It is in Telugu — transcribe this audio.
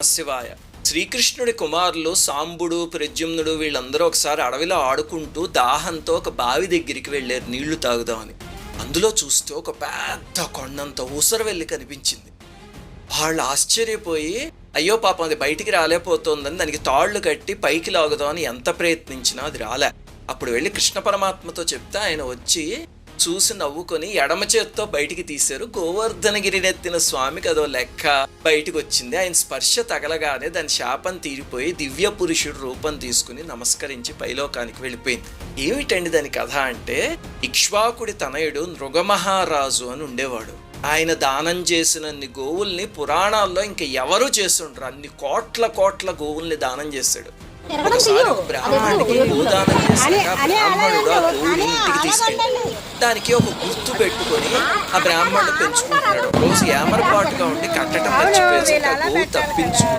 శివాయ. శ్రీకృష్ణుడి కుమారులు సాంబుడు, ప్రద్యుమ్నుడు వీళ్ళందరూ ఒకసారి అడవిలో ఆడుకుంటూ దాహంతో ఒక బావి దగ్గరికి వెళ్ళారు నీళ్లు తాగుదామని. అందులో చూస్తే ఒక పెద్ద కొండంత ఊసరవెల్లి కనిపించింది. వాళ్ళు ఆశ్చర్యపోయి అయ్యో పాపం అది బయటికి రాలేకపోతుందని దానికి తాళ్లు కట్టి పైకి లాగుదామని ఎంత ప్రయత్నించినా అది రాలే. అప్పుడు వెళ్ళి కృష్ణ పరమాత్మతో చెప్తే ఆయన వచ్చి చూసి నవ్వుకొని ఎడమ చేత్తో బయటికి తీశారు. గోవర్ధనగిరినెత్తిన స్వామికి అదో లెక్క బయటికి వచ్చింది. ఆయన స్పర్శ తగలగానే దాని శాపం తీరిపోయి దివ్య పురుషుడు రూపం తీసుకుని నమస్కరించి పైలోకానికి వెళ్ళిపోయింది. ఏమిటండి దాని కథ అంటే, ఇక్ష్వాకుడి తనయుడు నృగమహారాజు అని ఉండేవాడు. ఆయన దానం చేసినన్ని గోవుల్ని పురాణాల్లో ఇంక ఎవరూ చేస్తుండ్రు. అన్ని కోట్ల కోట్ల గోవుల్ని దానం చేశాడు. ఒకసారి బ్రాహ్మణుడికి గోదానం చేశాక బ్రాహ్మణుడు ఆ గోవుని ఇంటికి తీసుకెళ్ళాడు. దానికి ఒక గుర్తు పెట్టుకొని ఆ బ్రాహ్మణుడు పెంచుకుంటున్నాడు. రోజు ఏమరపాటుగా ఉండి కట్టడం మర్చిపోయేసి ఆ గోవు తప్పించు